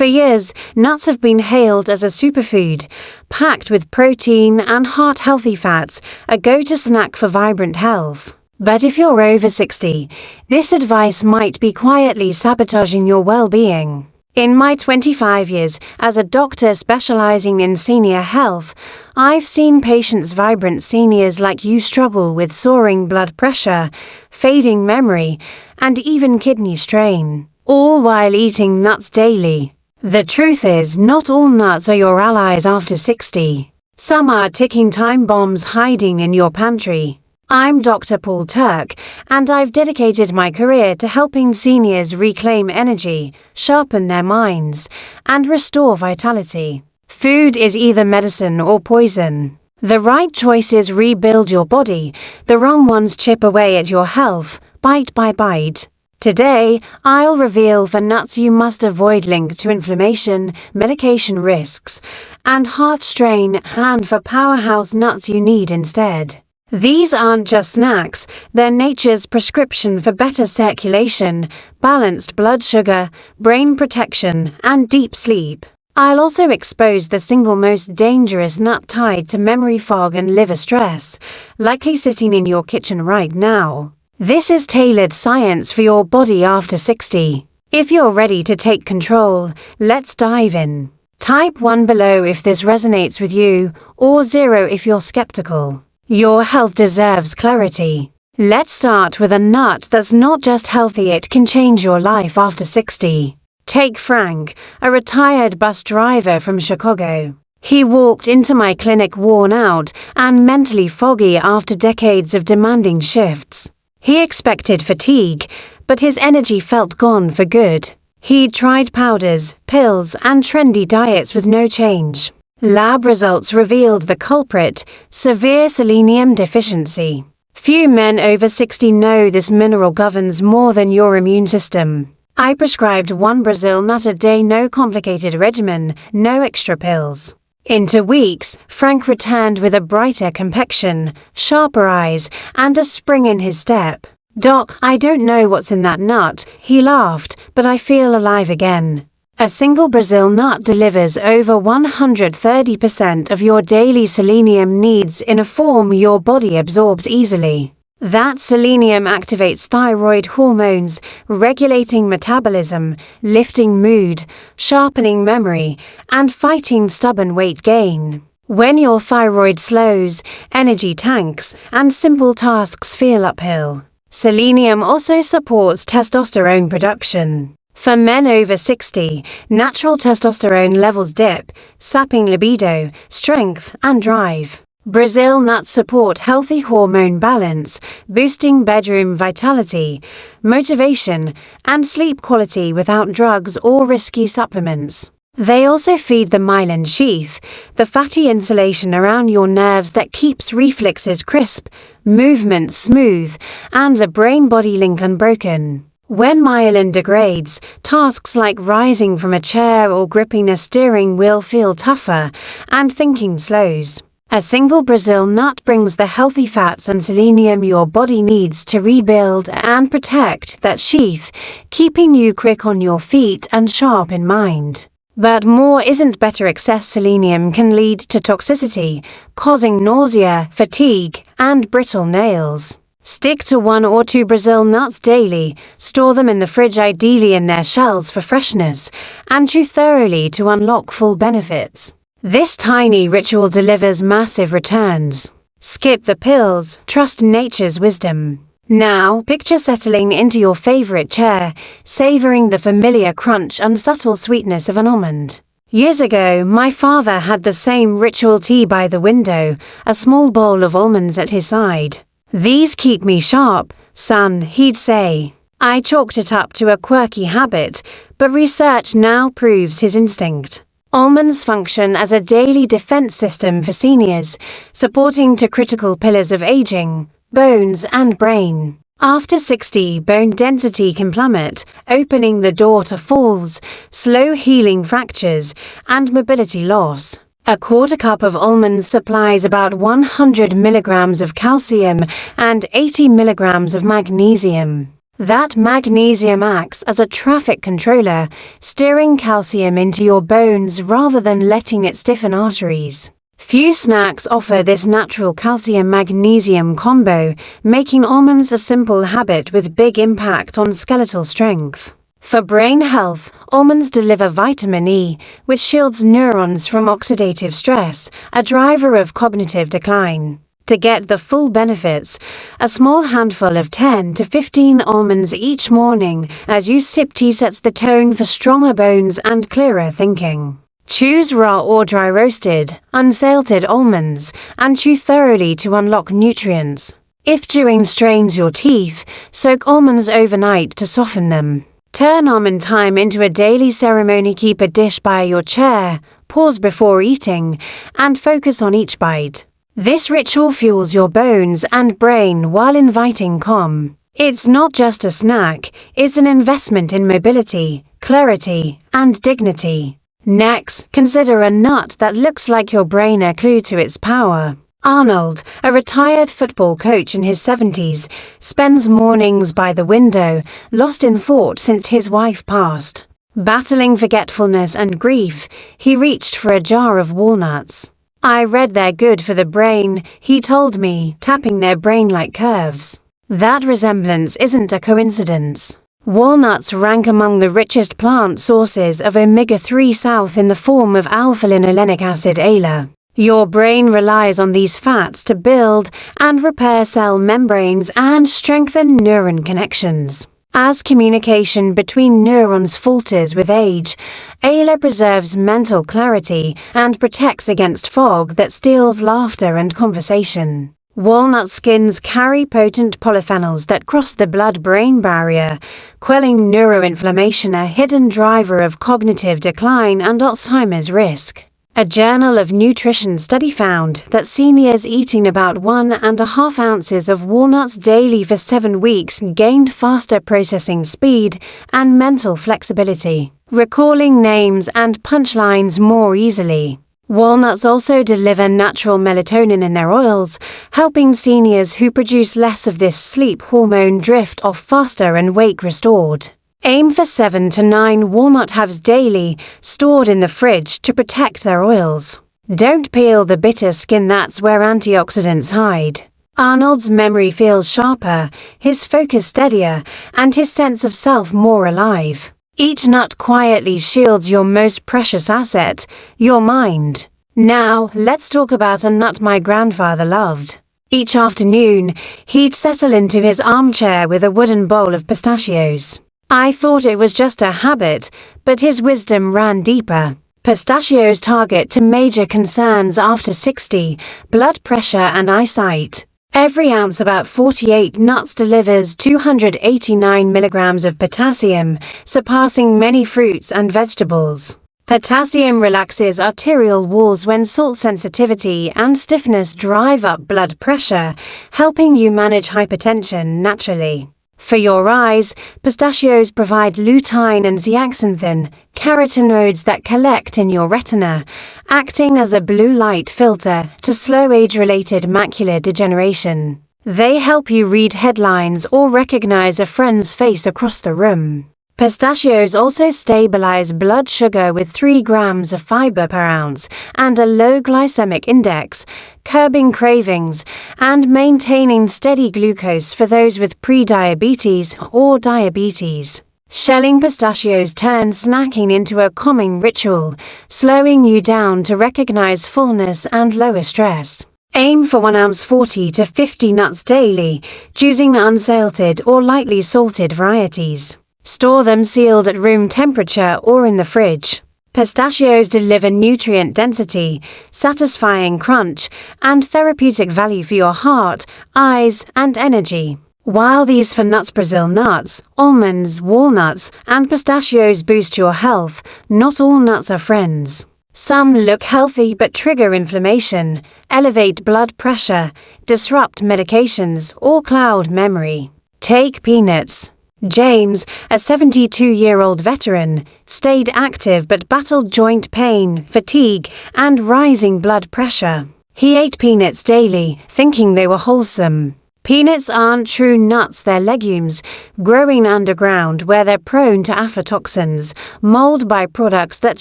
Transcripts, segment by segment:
For years, nuts have been hailed as a superfood, packed with protein and heart-healthy fats, a go-to snack for vibrant health. But if you're over 60, this advice might be quietly sabotaging your well-being. In my 25 years as a doctor specializing in senior health, I've seen patients, vibrant seniors like you, struggle with soaring blood pressure, fading memory, and even kidney strain, all while eating nuts daily. The truth is, not all nuts are your allies after 60. Some are ticking time bombs hiding in your pantry. I'm Dr. Turek, and I've dedicated my career to helping seniors reclaim energy, sharpen their minds, and restore vitality. Food is either medicine or poison. The right choices rebuild your body, the wrong ones chip away at your health, bite by bite. Today, I'll reveal the nuts you must avoid linked to inflammation, medication risks, and heart strain, and the powerhouse nuts you need instead. These aren't just snacks, they're nature's prescription for better circulation, balanced blood sugar, brain protection, and deep sleep. I'll also expose the single most dangerous nut tied to memory fog and liver stress, likely sitting in your kitchen right now. This is tailored science for your body after 60. If you're ready to take control, let's dive in. Type 1 below if this resonates with you, or 0 if you're skeptical. Your health deserves clarity. Let's start with a nut that's not just healthy, it can change your life after 60. Take Frank, a retired bus driver from Chicago. He walked into my clinic worn out and mentally foggy after decades of demanding shifts. He expected fatigue, but his energy felt gone for good. He'd tried powders, pills, and trendy diets with no change. Lab results revealed the culprit: severe selenium deficiency. Few men over 60 know this mineral governs more than your immune system. I prescribed 1 Brazil nut a day, no complicated regimen, no extra pills. In 2 weeks, Frank returned with a brighter complexion, sharper eyes, and a spring in his step. "Doc, I don't know what's in that nut," he laughed, "but I feel alive again." A single Brazil nut delivers over 130% of your daily selenium needs in a form your body absorbs easily. That selenium activates thyroid hormones, regulating metabolism, lifting mood, sharpening memory, and fighting stubborn weight gain. When your thyroid slows, energy tanks, and simple tasks feel uphill. Selenium also supports testosterone production. For men over 60, natural testosterone levels dip, sapping libido, strength, and drive. Brazil nuts support healthy hormone balance, boosting bedroom vitality, motivation, and sleep quality without drugs or risky supplements. They also feed the myelin sheath, the fatty insulation around your nerves that keeps reflexes crisp, movements smooth, and the brain-body link unbroken. When myelin degrades, tasks like rising from a chair or gripping a steering wheel feel tougher, and thinking slows. A single Brazil nut brings the healthy fats and selenium your body needs to rebuild and protect that sheath, keeping you quick on your feet and sharp in mind. But more isn't better. Excess selenium can lead to toxicity, causing nausea, fatigue, and brittle nails. Stick to 1 or 2 Brazil nuts daily, store them in the fridge, ideally in their shells for freshness, and chew thoroughly to unlock full benefits. This tiny ritual delivers massive returns. Skip the pills, trust nature's wisdom. Now, picture settling into your favorite chair, savoring the familiar crunch and subtle sweetness of an almond. Years ago, my father had the same ritual: tea by the window, a small bowl of almonds at his side. "These keep me sharp, son," he'd say. I chalked it up to a quirky habit, but research now proves his instinct. Almonds function as a daily defense system for seniors, supporting two critical pillars of aging: bones and brain. After 60, bone density can plummet, opening the door to falls, slow healing fractures, and mobility loss. A quarter cup of almonds supplies about 100 milligrams of calcium and 80 milligrams of magnesium. That magnesium acts as a traffic controller, steering calcium into your bones rather than letting it stiffen arteries. Few snacks offer this natural calcium-magnesium combo, making almonds a simple habit with big impact on skeletal strength. For brain health, almonds deliver vitamin E, which shields neurons from oxidative stress, a driver of cognitive decline. To get the full benefits, a small handful of 10 to 15 almonds each morning as you sip tea sets the tone for stronger bones and clearer thinking. Choose raw or dry roasted, unsalted almonds, and chew thoroughly to unlock nutrients. If chewing strains your teeth, soak almonds overnight to soften them. Turn almond time into a daily ceremony. Keep a dish by your chair, pause before eating, and focus on each bite. This ritual fuels your bones and brain while inviting calm. It's not just a snack, it's an investment in mobility, clarity, and dignity. Next, consider a nut that looks like your brain, a clue to its power. Arnold, a retired football coach in his 70s, spends mornings by the window, lost in thought since his wife passed. Battling forgetfulness and grief, he reached for a jar of walnuts. "I read they're good for the brain," he told me, tapping their brain-like curves. That resemblance isn't a coincidence. Walnuts rank among the richest plant sources of omega-3 south in the form of alpha-linolenic acid ALA. Your brain relies on these fats to build and repair cell membranes and strengthen neuron connections. As communication between neurons falters with age, ALA preserves mental clarity and protects against fog that steals laughter and conversation. Walnut skins carry potent polyphenols that cross the blood-brain barrier, quelling neuroinflammation, a hidden driver of cognitive decline and Alzheimer's risk. A Journal of Nutrition study found that seniors eating about 1.5 ounces of walnuts daily for 7 weeks gained faster processing speed and mental flexibility, recalling names and punchlines more easily. Walnuts also deliver natural melatonin in their oils, helping seniors who produce less of this sleep hormone drift off faster and wake restored. Aim for 7 to 9 walnut halves daily, stored in the fridge to protect their oils. Don't peel the bitter skin, that's where antioxidants hide. Arnold's memory feels sharper, his focus steadier, and his sense of self more alive. Each nut quietly shields your most precious asset, your mind. Now, let's talk about a nut my grandfather loved. Each afternoon, he'd settle into his armchair with a wooden bowl of pistachios. I thought it was just a habit, but his wisdom ran deeper. Pistachios target two major concerns after 60, blood pressure and eyesight. Every ounce, about 48 nuts, delivers 289 milligrams of potassium, surpassing many fruits and vegetables. Potassium relaxes arterial walls when salt sensitivity and stiffness drive up blood pressure, helping you manage hypertension naturally. For your eyes, pistachios provide lutein and zeaxanthin, carotenoids that collect in your retina, acting as a blue light filter to slow age-related macular degeneration. They help you read headlines or recognize a friend's face across the room. Pistachios also stabilize blood sugar with 3 grams of fiber per ounce and a low glycemic index, curbing cravings and maintaining steady glucose for those with pre-diabetes or diabetes. Shelling pistachios turns snacking into a calming ritual, slowing you down to recognize fullness and lower stress. Aim for 1 ounce 40 to 50 nuts daily, choosing unsalted or lightly salted varieties. Store them sealed at room temperature or in the fridge. Pistachios deliver nutrient density, satisfying crunch, and therapeutic value for your heart, eyes, and energy. While these for nuts, Brazil nuts, almonds, walnuts, and pistachios boost your health, not all nuts are friends. Some look healthy but trigger inflammation, elevate blood pressure, disrupt medications, or cloud memory. Take peanuts. James, a 72-year-old veteran, stayed active but battled joint pain, fatigue, and rising blood pressure. He ate peanuts daily, thinking they were wholesome. Peanuts aren't true nuts, they're legumes, growing underground where they're prone to aflatoxins, mold byproducts that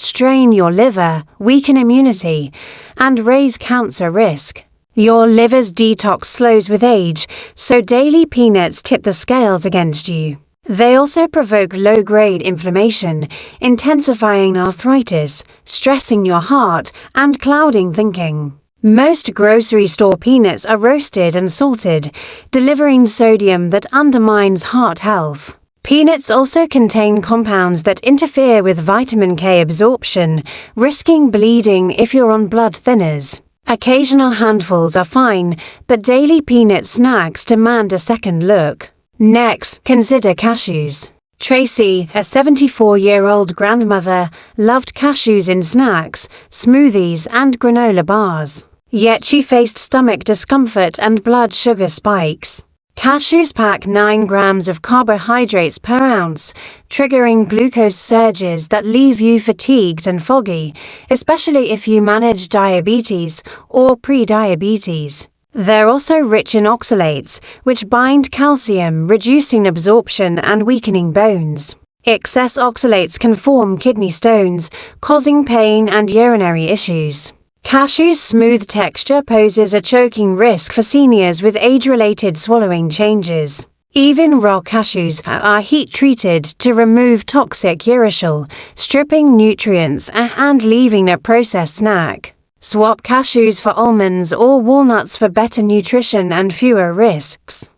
strain your liver, weaken immunity, and raise cancer risk. Your liver's detox slows with age, so daily peanuts tip the scales against you. They also provoke low-grade inflammation, intensifying arthritis, stressing your heart, and clouding thinking. Most grocery store peanuts are roasted and salted, delivering sodium that undermines heart health. Peanuts also contain compounds that interfere with vitamin K absorption, risking bleeding if you're on blood thinners. Occasional handfuls are fine, but daily peanut snacks demand a second look. Next, consider cashews. Tracy, a 74-year-old grandmother, loved cashews in snacks, smoothies, and granola bars. Yet she faced stomach discomfort and blood sugar spikes. Cashews pack 9 grams of carbohydrates per ounce, triggering glucose surges that leave you fatigued and foggy, especially if you manage diabetes or pre-diabetes. They're also rich in oxalates, which bind calcium, reducing absorption and weakening bones. Excess oxalates can form kidney stones, causing pain and urinary issues. Cashew's smooth texture poses a choking risk for seniors with age-related swallowing changes. Even raw cashews are heat-treated to remove toxic urushiol, stripping nutrients and leaving a processed snack. Swap cashews for almonds or walnuts for better nutrition and fewer risks.